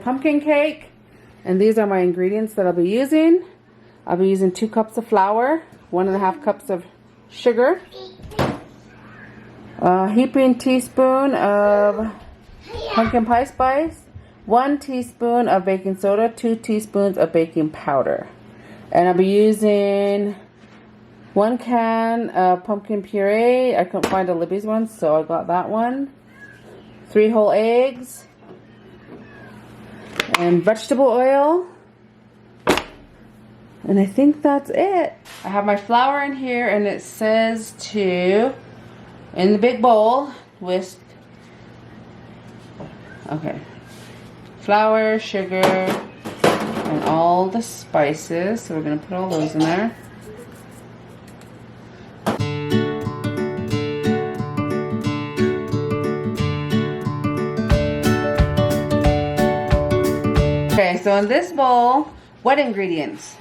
pumpkin cake. And these are my ingredients that I'll be using. I'll be using 2 cups of flour, 1.5 cups of sugar, a heaping teaspoon of pumpkin pie spice, 1 teaspoon of baking soda, 2 teaspoons of baking powder. And I'll be using 1 can of pumpkin puree. I couldn't find a Libby's one, so I got that one. 3 whole eggs. And vegetable oil. And I think that's it. I have my flour in here, and it says to, in the big bowl, whisk. Okay. Flour, sugar, and all the spices. So we're going to put all those in there. Okay, so in this bowl, what ingredients?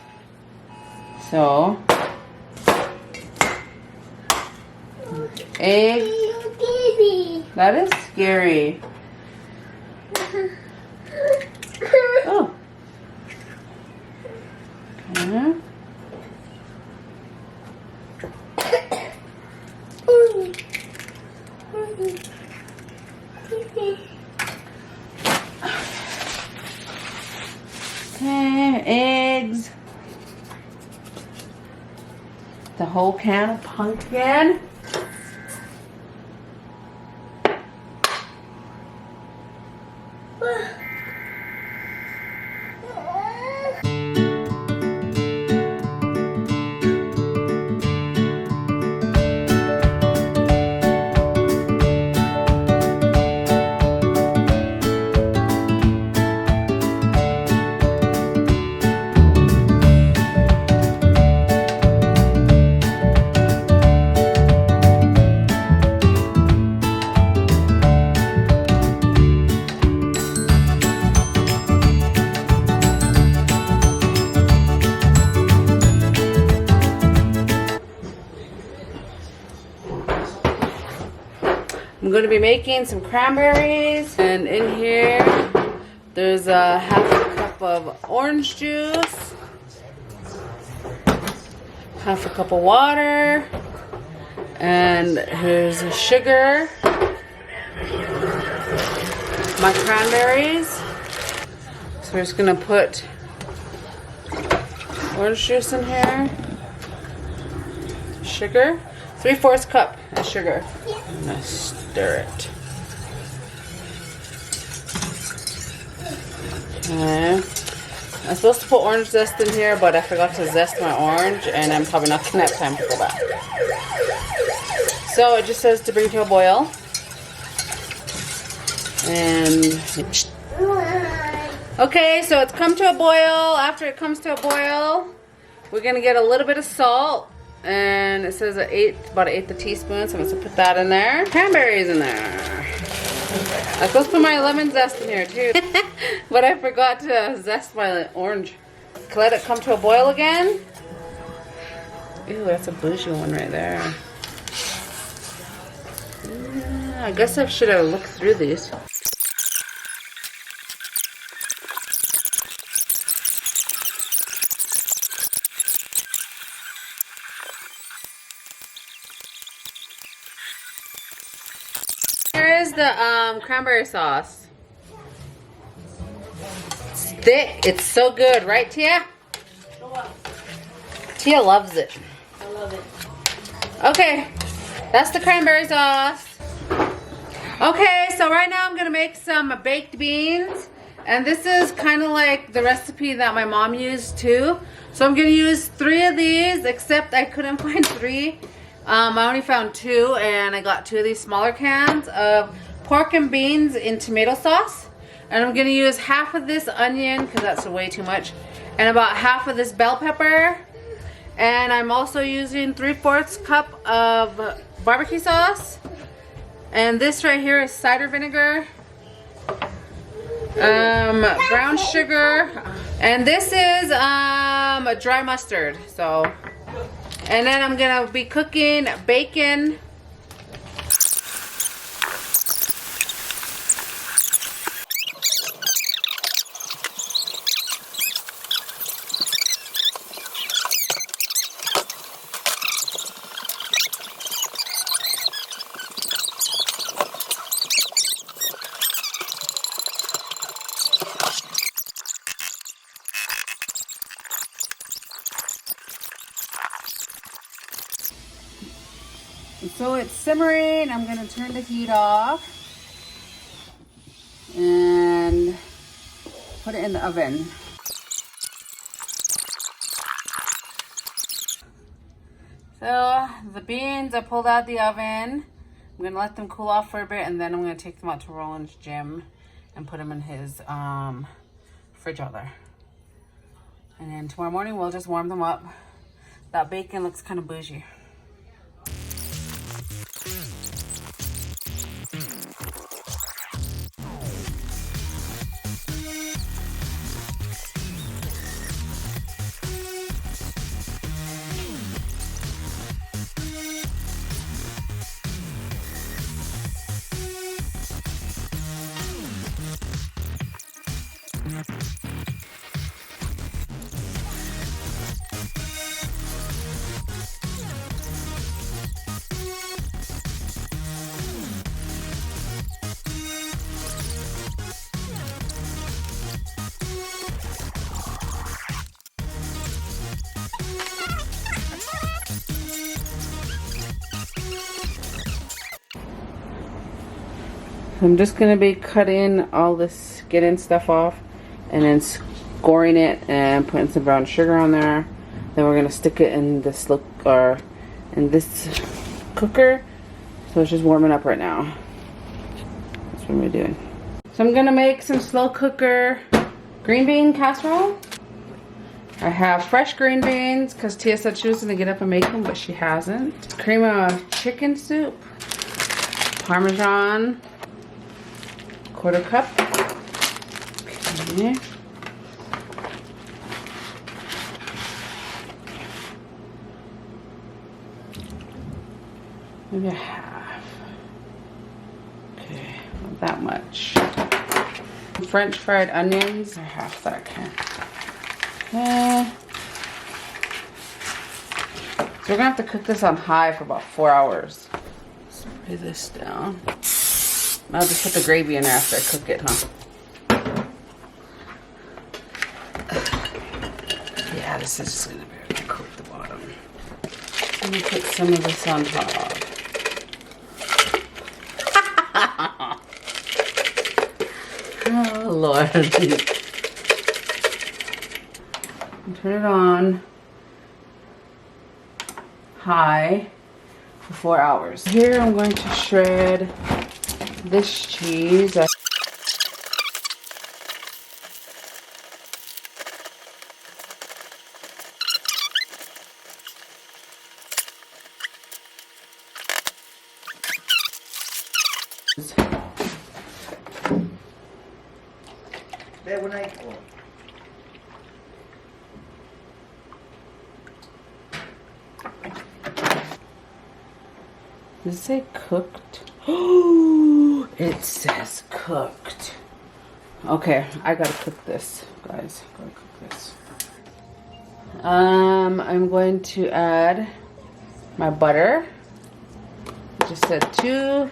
So, egg. That is scary. Oh. Okay. Okay, eggs. The whole can of pumpkin. I'm going to be making some cranberries, and in here there's a half a cup of orange juice, half a cup of water, and here's the sugar, my cranberries. So we're just going to put orange juice in here, sugar, 3/4 cup of sugar. I'm going to stir it. Okay. I'm supposed to put orange zest in here, but I forgot to zest my orange, and I'm probably not going to have time to go back. So it just says to bring to a boil. And okay, so it's come to a boil. After it comes to a boil, we're going to get a little bit of salt. And it says about 1/8 a teaspoon, so I'm going to put that in there. Cranberries in there. I'm supposed to put my lemon zest in here too. But I forgot to zest my orange. Let it come to a boil again. Ew, that's a bougie one right there. I guess I should have looked through these. Here is the cranberry sauce. It's thick. It's so good, right, Tia? Tia loves it. I love it. Okay, that's the cranberry sauce. Okay, so right now I'm gonna make some baked beans, and this is kind of like the recipe that my mom used too. So I'm gonna use 3 of these, except I couldn't find 3. I only found 2, and I got 2 of these smaller cans of pork and beans in tomato sauce. And I'm gonna use half of this onion, because that's way too much, and about half of this bell pepper. And I'm also using 3/4 cup of barbecue sauce. And this right here is cider vinegar, brown sugar, and this is a dry mustard. So, and then I'm gonna be cooking bacon. So it's simmering. I'm gonna turn the heat off and put it in the oven. So the beans I pulled out the oven. I'm gonna let them cool off for a bit, and then I'm gonna take them out to Roland's gym and put them in his fridge out there. And then tomorrow morning we'll just warm them up. That bacon looks kind of bougie. I'm just gonna be cutting all this skin and stuff off and then scoring it and putting some brown sugar on there. Then we're gonna stick it in this in this cooker. So it's just warming up right now. That's what we're doing. So I'm gonna make some slow cooker green bean casserole. I have fresh green beans because Tia said she was gonna get up and make them, but she hasn't. Cream of chicken soup, Parmesan, 1/4 cup. Okay. Maybe a half. Okay, not that much. French fried onions, or half that can. Okay. So we're gonna have to cook this on high for about 4 hours. Spray this down. I'll just put the gravy in there after I cook it, huh? Yeah, this is just gonna be cook the bottom. I'm gonna put some of this on top. Oh Lord. Turn it on high for 4 hours. Here I'm going to shred this cheese. Does it say cooked? Oh, it says cooked. Okay, I gotta cook this, guys. Gotta cook this. I'm going to add my butter. I just said 2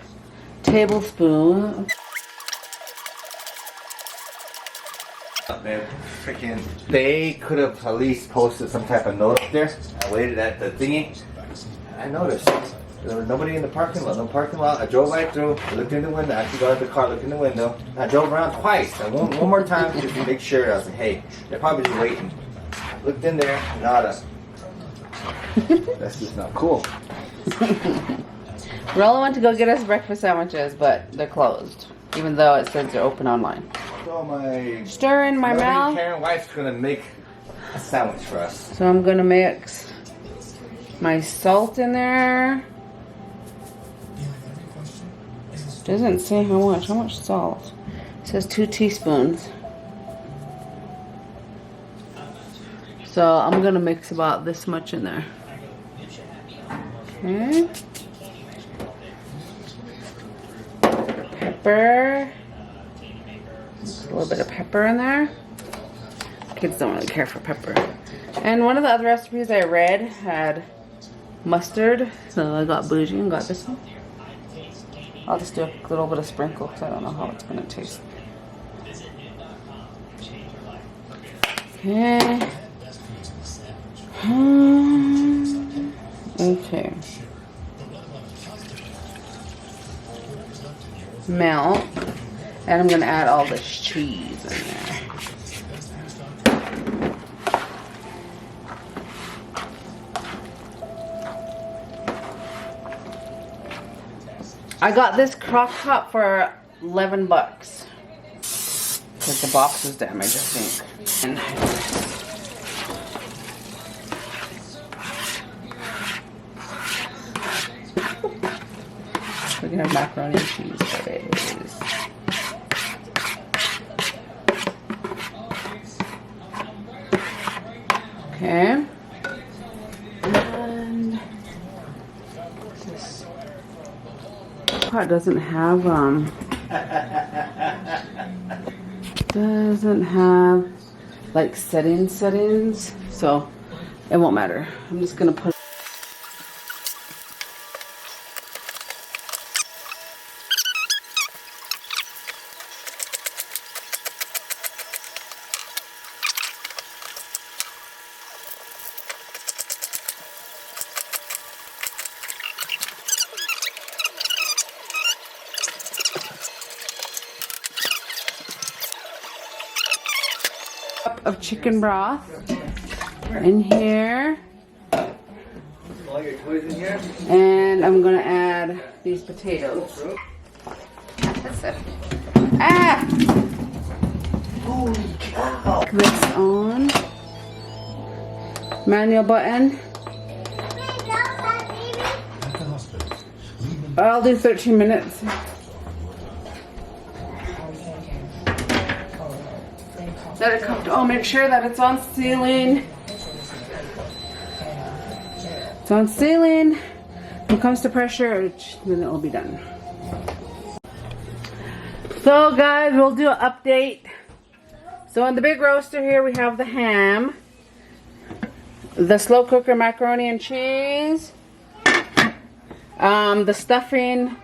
tablespoons. Man, freaking, they could have at least posted some type of note up there. I waited at the thingy. I noticed there was nobody in the parking lot. No parking lot. I drove right through. I looked in the window. I actually got out of the car, looked in the window. I drove around twice. I went one more time just to make sure. I was like, hey, they're probably just waiting. Looked in there, nada. That's just not cool. Rolla went to go get us breakfast sandwiches, but they're closed, even though it says they're open online. So my stir in my mouth. Karen wife's gonna make a sandwich for us. So I'm gonna mix my salt in there. Doesn't say how much. How much salt? It says 2 teaspoons. So I'm gonna mix about this much in there. Okay. Pepper. A little bit of pepper in there. Kids don't really care for pepper. And one of the other recipes I read had mustard, so I got bougie and got this one. I'll just do a little bit of sprinkle because I don't know how it's gonna taste. Okay. Okay. milk. And I'm gonna add all this cheese in there. I got this crock pot for 11 bucks. Because the box is damaged, I think. And we're gonna have macaroni and cheese today. Okay. And this pot doesn't have like settings, so it won't matter. I'm just gonna put of chicken broth in here, All your toys in here? and I'm gonna add these potatoes. That's it. Ah! Holy cow! This on. Manual button. I'll do 13 minutes. Let it cook. Oh, make sure that it's on ceiling. It's on ceiling. When it comes to pressure, then it will be done. So guys, we'll do an update. So on the big roaster here, we have the ham, the slow cooker macaroni and cheese, the stuffing,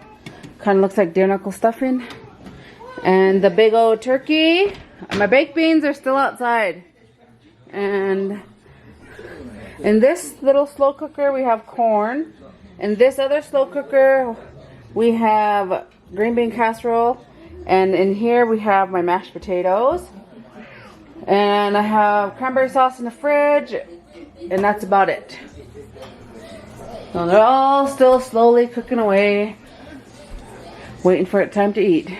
kind of looks like deer knuckle stuffing, and the big old turkey. My baked beans are still outside. And in this little slow cooker, we have corn. In this other slow cooker, we have green bean casserole. And in here, we have my mashed potatoes. And I have cranberry sauce in the fridge. And that's about it. So they're all still slowly cooking away, waiting for it time to eat.